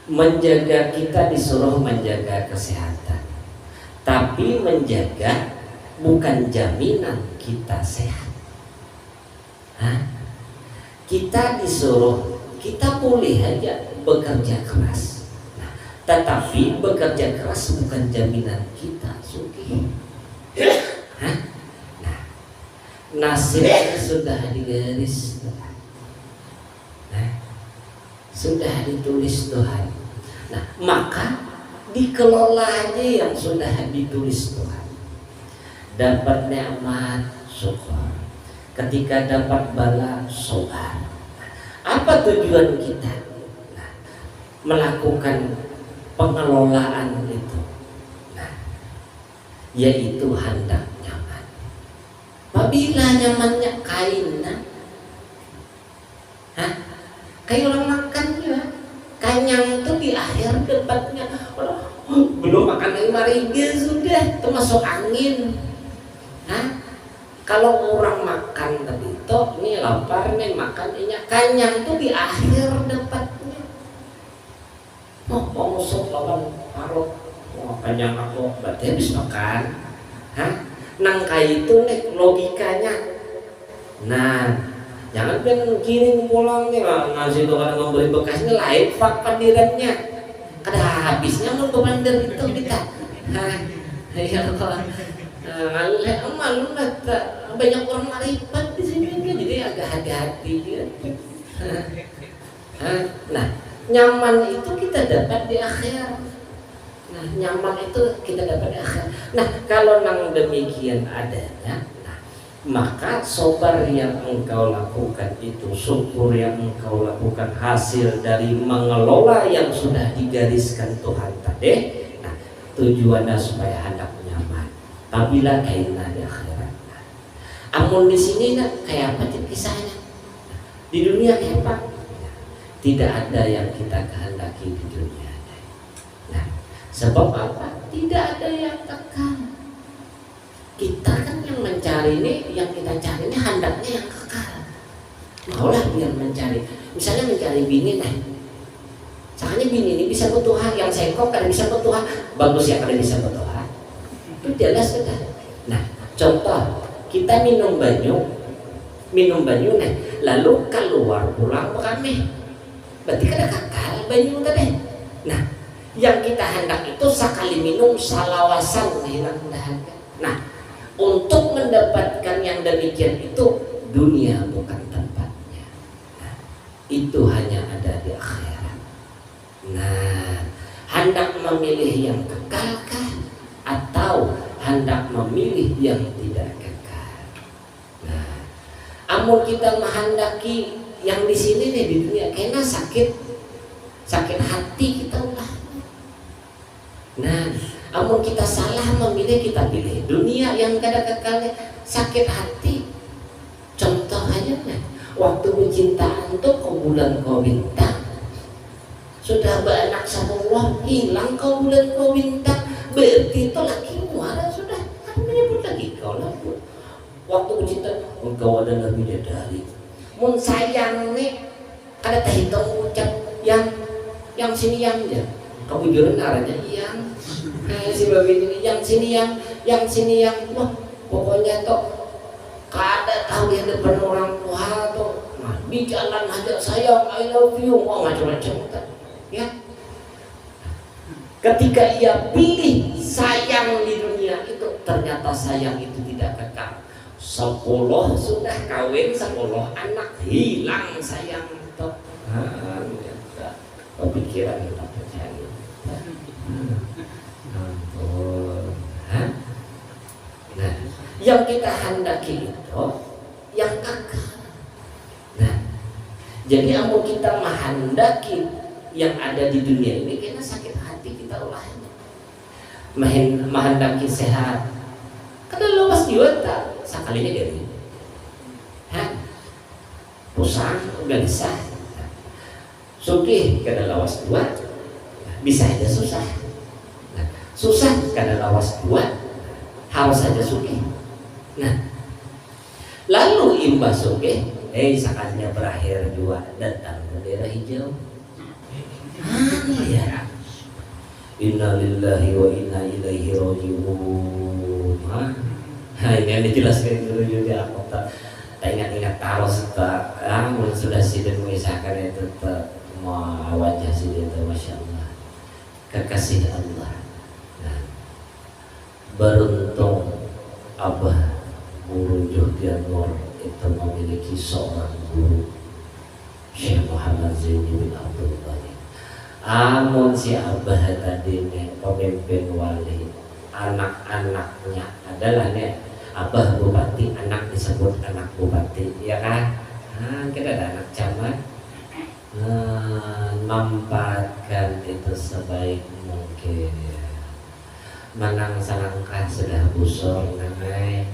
Menjaga, kita disuruh menjaga kesehatan, tapi menjaga bukan jaminan kita sehat. Kita disuruh, kita boleh aja bekerja keras, nah, tetapi bekerja keras bukan jaminan kita sugih. Nah, nasibnya sudah digaris, nah, sudah ditulis Tuhan. Nah, maka dikelola aja yang sudah ditulis Tuhan. Dapat nikmat, syukur. Ketika dapat bala, sabar. Apa tujuan kita? Nah, melakukan pengelolaan itu, nah, yaitu hendak nyaman. Apabila nyamannya kain, kayak orang makan ya, kanyang tuh di akhir debatnya, belum makan 5 riga sudah termasuk angin. Kalau orang makan tadi toh nih lapar nih makan ini kanyang tuh di akhir dapatnya. Mau musuh lawan parut, kanyang aku berarti habis makan. Nangka itu nih logikanya. Nah, jangan pengen kirim pulang nih ngasih tuh kan memberi bekasnya lain fak padirannya. Kada habisnya mau bandar itu kita. Ya Allah. Malu banyak orang marifat di sini kan, jadi agak hati-hati gitu. Nah, nyaman itu kita dapat di akhir. Nah, nyaman itu kita dapat di akhir. Nah, kalau nang demikian adanya, nah, maka sabar yang engkau lakukan itu, syukur yang engkau lakukan hasil dari mengelola yang sudah digariskan Tuhan tadi. Nah, tujuannya supaya hendak nyaman. Apabila kainlah di akhirat. Amun di sini kayak apa kisahnya? Di dunia kayak apa? Tidak ada yang kita kehendaki di dunia. Nah, sebab apa? Tidak ada yang tekan. Kita kan yang mencari ini, yang kita cari ini hendaknya yang kekal. Maulah biar mencari. Misalnya mencari bini nih. Soalnya bini ini bisa bertuhan, yang sengkok kada bisa bertuhan, bagus ya kada bisa bertuhan. Itu jelas sudah. Nah, contoh kita minum banyu minum banyu nih, lalu keluar pulang ke kami, berarti kada kakal banyu tadi. Nah, yang kita hendak itu sekali minum salawasan hilang dahaga. Nah, untuk mendapatkan yang demikian itu dunia bukan tempatnya. Nah, itu hanya ada di akhirat. Nah, hendak memilih yang kekalkah atau hendak memilih yang tidak kekal? Nah, amun kita menghendaki yang di sini nih di dunia, kena sakit hati kita ulah. Nah, amun kita salah memilih, kita pilih dunia yang kada kekal, sakit hati. Contoh aja nih, waktu bercintaan tuh kau bulan kau bintang, sudah beranak sama Allah, hilang kau bulan kau bintang, berarti itu laki muara sudah, kan menyebut lagi kau lah. Waktu bercinta, engkau adalah bidadari. Mun sayang nih, ada tak hitung ucap yang sini yang dia. Kamu jujur arahnya yang si babi ini yang sini yang wah pokoknya toh kada tahu yang depan orang tua tuh di jalan aja sayang I love you mau macam-macam ya. Ketika ia pilih sayang di dunia itu, ternyata sayang itu tidak kekal. 10 sudah kawin, 10 anak, hilang sayang itu. Kepikiran kita percaya. Nah, yang kita hendaki itu yang kekal. Nah, jadi amun kita menghendaki yang ada di dunia ini, kena sakit hati kita ulahnya. Menghendaki sehat, kada luas juga tak sekalinya dari. Pusang, gelisah, sugih kada lawas dua, bisa aja susah. Nah, susah kada lawas dua, harus saja sugih. Nah, lalu imbas sugih, sekalinya berakhir dua, datang bendera hijau. Ya. Inna lillahi wa inna ilaihi raji'un. Ini yang dijelaskan dulu juga aku tak ingat taros tak sudah sidin mengisahkan itu tak mau wajah sidin itu, masya Allah, kekasih Allah. Nah, beruntung Abah Guru Johdianur itu memiliki seorang guru, Syekh Muhammad Zaini bin Abdul Ghani. Amun si Abah tadi nih pemimpin wali, anak-anaknya adalah nih Abah Bupati, anak disebut anak Bupati, ya kan? Kita ada anak camat, manfaatkan itu sebaik mungkin. Manang salangkah sudah busur namai,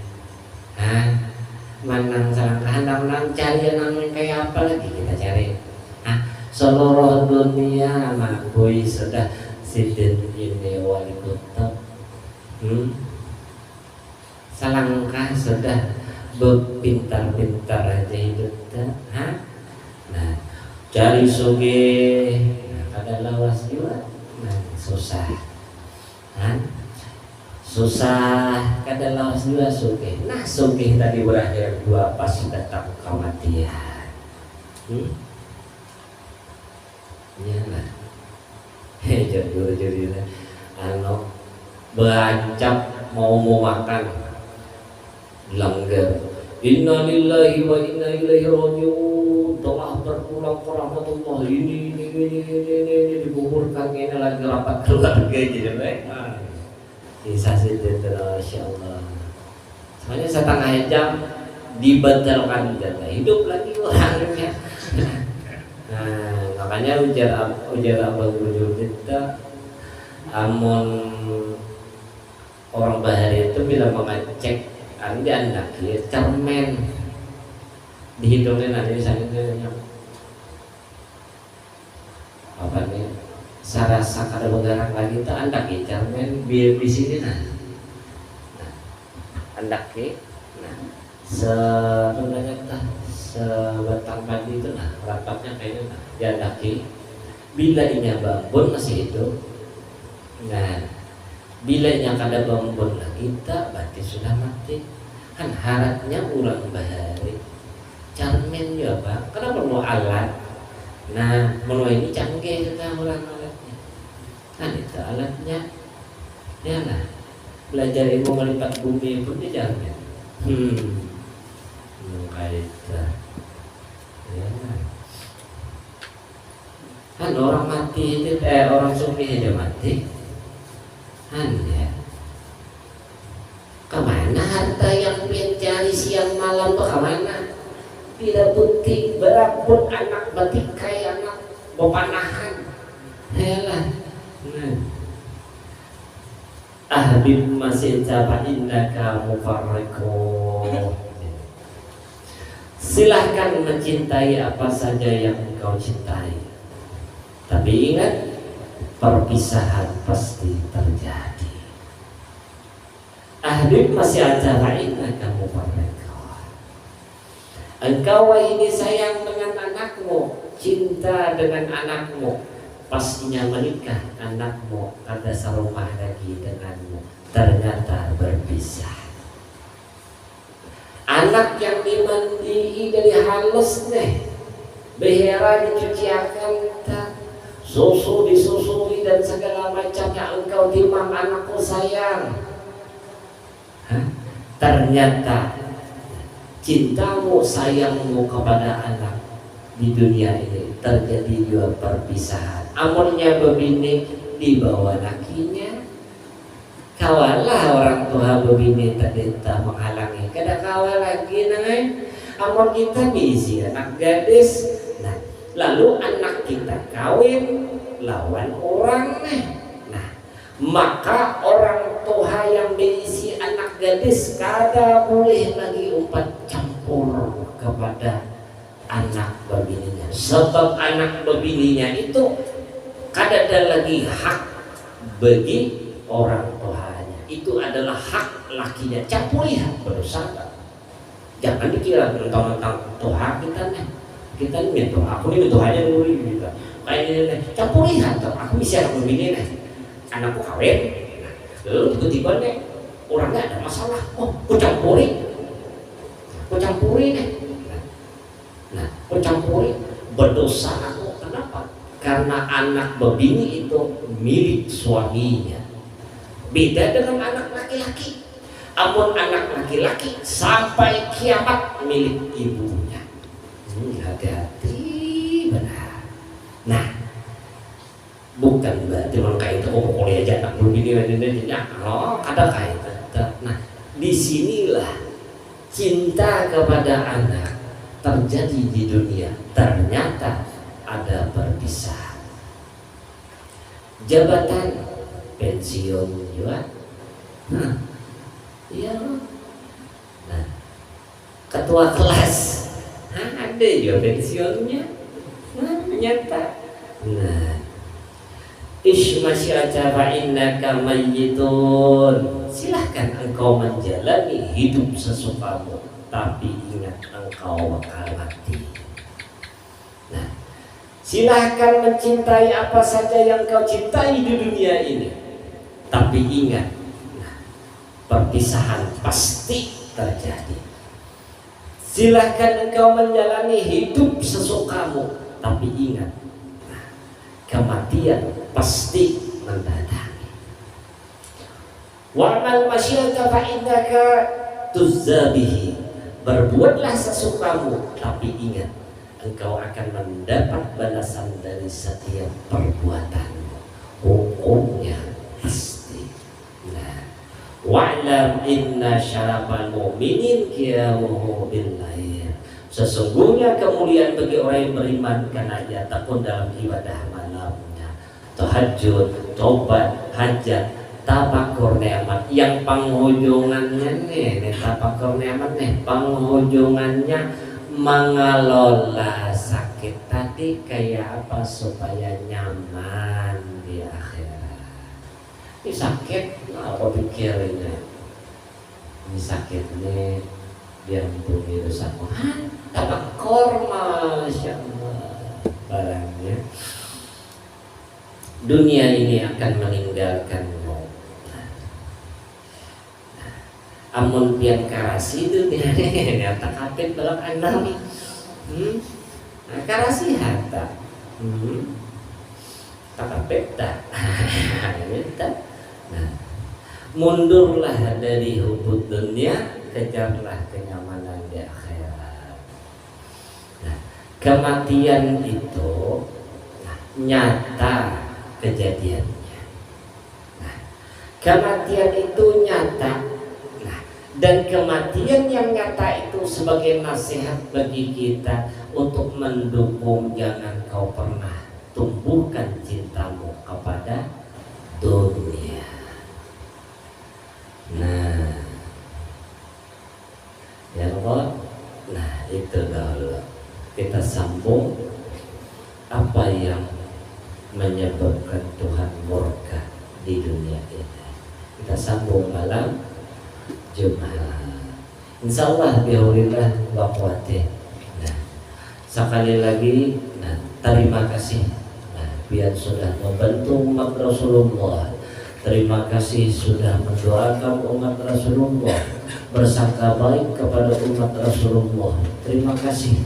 manang salangkah nang cari yang kayak apa lagi kita cari? Seluruh dunia mangkui sudah sidin ini wali kutub. Salangkah sudah berpintar-pintar aja hidupnya. Nah, cari sugih, kada lawas juga. Nah, susah. Susah, kada lawas juga sugih. Nah, sugih tadi berakhir dua pas datang kematian. Ya lah. Jadi berancam mau makan langgar. Inna lillahi wa inna ilaihi raji'un. Telah berpulang ke rahmatullah. Ini dikuburkan ini lagi rapat keluarga gitu, Kisah sedih, masya Allah. Soalnya setengah jam dibatalkan jatah hidup lagi orangnya. Nah, makanya ujar Abang Guru kita, amun orang bahari itu bila mengecek anda ya cermen dihitungnya nanti misalnya apa nih sarasa kada bergerak lagi itu anda ya cermen biar di sini nah anda ke sebenarnya sebatang padi itu rapatnya kayaknya diandaki bila ini bangun masih hidup. Nah, bila yang kada bangun lagi tak berarti sudah mati. Kan harapnya ulang bahari cermin ya Pak, kenapa mau alat? Nah, menu ini canggih kita alatnya. Kan itu alatnya. Ya lah. Belajar ilmu melipat bumi pun dia cermin. Kaita. Ya. Kan orang mati itu orang sufi aja mati. Kan ya. Kemana harta yang pian cari siang malam tuh kemana? Tidak putih berapun anak batikai anak bopanahan. Helah. Ahbib masih coba innaka mufarriqu. Silahkan mencintai apa saja yang engkau cintai. Tapi ingat, perpisahan pasti terjadi. Ahbib masih coba innaka mufarriqu. Engkau ini sayang dengan anakmu, cinta dengan anakmu, pastinya menikah anakmu ada serumah lagi denganmu, ternyata berpisah. Anak yang dimandi dari halus nih, behera dicuciakan, susu disusui dan segala macamnya, engkau timang anakku sayang. Ternyata cintamu, sayangmu kepada anak di dunia ini terjadi dua perpisahan. Amornya bebini dibawa lakinya. Kawalah orang tua bebini tercinta menghalangi. Kada kawal lagi nangai. Amor kita bisi anak gadis. Nah, lalu anak kita kawin lawan orang nih. Nah, maka orang tua yang diisi anak gadis kada boleh lagi umpat campur kepada anak bebininya, sebab anak bebininya itu kada ada lagi hak bagi orang tuanya, itu adalah hak lakinya. Campuri hak berdosa. Jangan dikira tentang Tuhan kita nih tuh aku nih Tuhannya dulu gitu. Kayak ini campuri hak, aku bisa anak bebini nih, anakku kawin, lalu tiba-tiba nih orangnya ada masalah, aku campuri nih. Nah, mencampuri berdosa aku. Kenapa? Karena anak bebini itu milik suaminya. Beda dengan anak laki-laki. Amun anak laki-laki sampai kiamat milik ibunya. Hati-hati benar. Nah, bukan berarti mereka itu pokoknya aja anak bebini ada kaitan. Nah, disinilah cinta kepada anak terjadi di dunia, ternyata ada perpisahan. Jabatan pensiun juga, iya. Nah, ketua kelas, ada juga pensiunnya, nyata. Nah, ismasya fa innaka mayyitun. Silahkan engkau menjalani hidup sesukamu, tapi ingat engkau bakal mati. Nah, silahkan mencintai apa saja yang kau cintai di dunia ini, tapi ingat, perpisahan pasti terjadi. Silahkan engkau menjalani hidup sesukamu, tapi ingat, kematian pasti mendatangi. Wa'mal masyiyata fa innaka tuzzabihi. Berbuatlah sesukamu, tapi ingat engkau akan mendapat balasan dari setiap perbuatanmu. Hukumnya pasti. Nah, wa'lam inna syarafal mu'minin qiyamuhu bil lail. Sesungguhnya kemuliaan bagi orang yang beriman karena ia tekun dalam ibadah malamnya, tahajud, tobat, hajat, tafakur nikmat. Yang penghujungannya nih tafakur nikmat nih, penghujungannya mengelola sakit tadi kayak apa supaya nyaman di akhirat. Ini sakit, apa pikirnya? Ini sakit nih biar punya dosa. Tafakur, masya Allah, barangnya dunia ini akan meninggalkanmu. Amun pian karasi itu dia tak kapit dalam anak Nah, karasihan tak peta. Nah, mundurlah dari hubud dunia, kejarlah kenyamanan di akhirat. Nah, kematian itu nyata kejadiannya. Nah, kematian itu nyata. Nah, dan kematian yang nyata itu sebagai nasihat bagi kita untuk mendukung jangan kau pernah tumbuhkan cintamu kepada dunia. Nah, ya Allah. Nah, itu dahulu kita sambung apa yang menyebabkan Tuhan murka di dunia ini. Kita sambung malam Jumat. Insyaallah biaurillah wa quwwati. Nah, sekali lagi, terima kasih. Biar sudah membantu umat Rasulullah. Terima kasih sudah mendoakan umat Rasulullah, bersangka baik kepada umat Rasulullah. Terima kasih.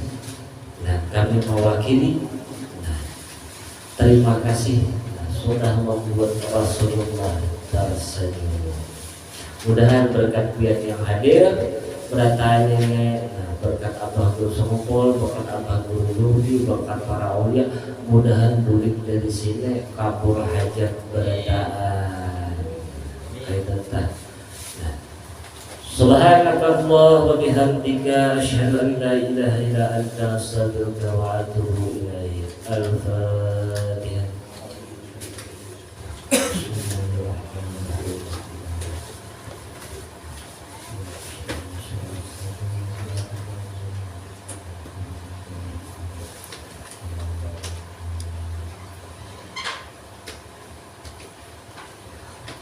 Nah, kami mewakili. Nah, terima kasih sudah membuat Rasulullah tersenyum. Mudahan berkat biar yang hadir, beratanya, berkat Abah Guru Sengupul, berkat Abah Guru Yudi, berkat para aulia, mudahan dulik dari sini kabur hajat berataan. Kaitan. Nah, subhanakallah wa bihamdika asyhadu an la ilaha illa anta astaghfiruka wa atubu ilaik. Al-Fatihah.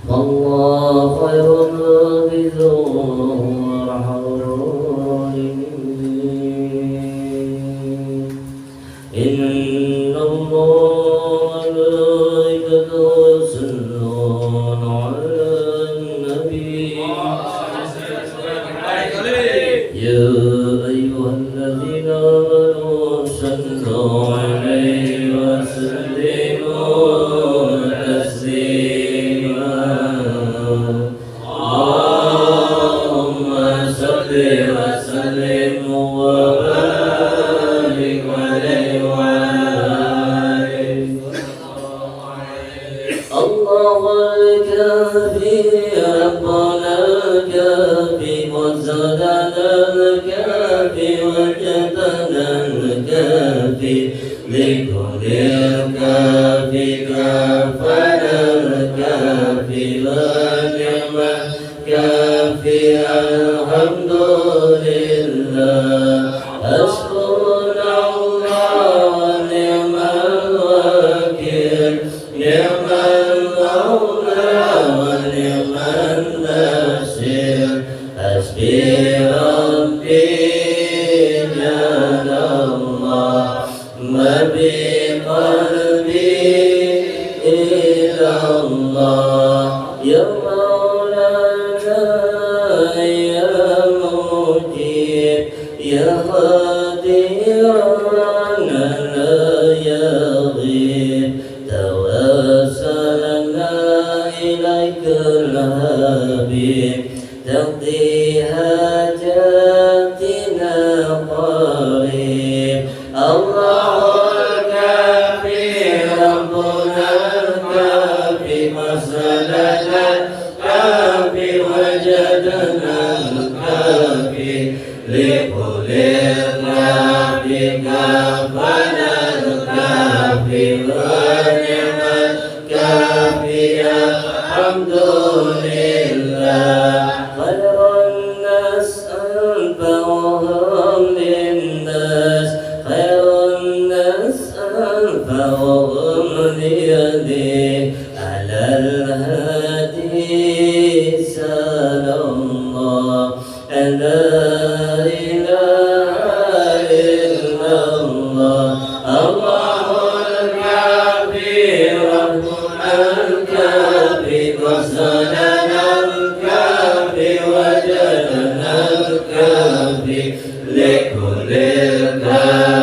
Allah khairun bizur hawlin inna Allah malaikatahu yusalluna 'alan nabi ya ayyuhalladzina amanu sallu 'alaihi wa sallimu لكل الكافرين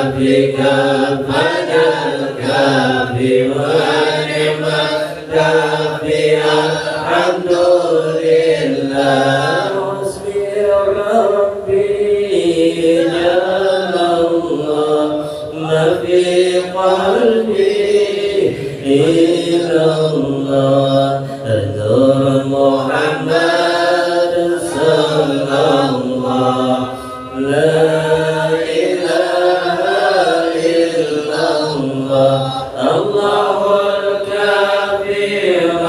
كافانا الكافي ونعم الكافي الحمد لله حسبي ربي جل الله ما في قلبي إلا الله أذكر محمد صلى الله لا إله إلا الله الله الكافي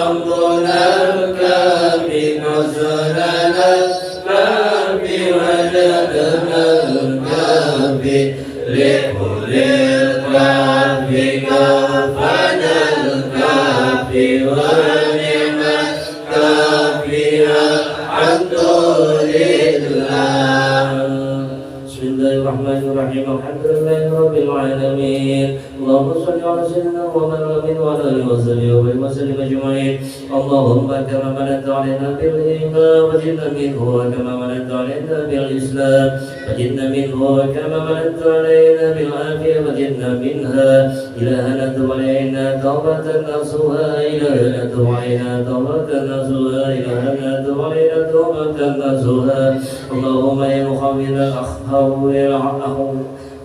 ربنا الكافي نصرنا الكافي وجدنا الكافي لكل الكافي كفانا الكافي ونعم الكافي الحمد لله بسم الله الرحمن الرحيم الحمد لله رب العالمين اللهم صل على سيدنا محمد وعلى اله وصحبه وسلم اجمعين اللهم كما مننت علينا بالايمان وزدنا منه وكما مننت علينا بالاسلام وزدنا منه وكما مننت علينا بالعافيه وزدنا منها الهنا تب علينا توبه نصوها الهنا تب علينا توبه نصوها الهنا تب علينا توبه نصوها اللهم يا مخوف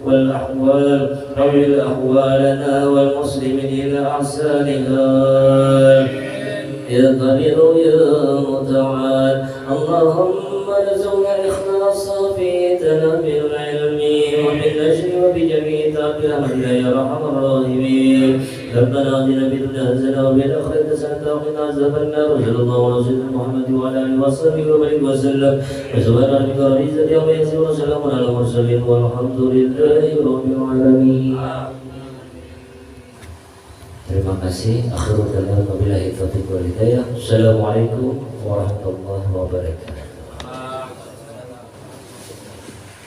والأحوال حول أحوالنا والمسلمين إلى أحسانها يا قدير يا متعال اللهم ارزقنا الإخلاص في تنمي العلم وبالنشر وبجميع تعبيرنا يا أرحم الراحمين ربنا آتنا في الدنيا حسنة وفي الآخرة حسنة وقنا عذاب النار وصلى الله على سيدنا محمد وعلى آله وصحبه وسلم وسبحان ربك رب العزة عما يصفون وسلام على المرسلين والحمد لله رب العالمين. Terima kasih. Akhirul kalam wabillahi taufiq wal hidayah. Assalamualaikum warahmatullahi wabarakatuh.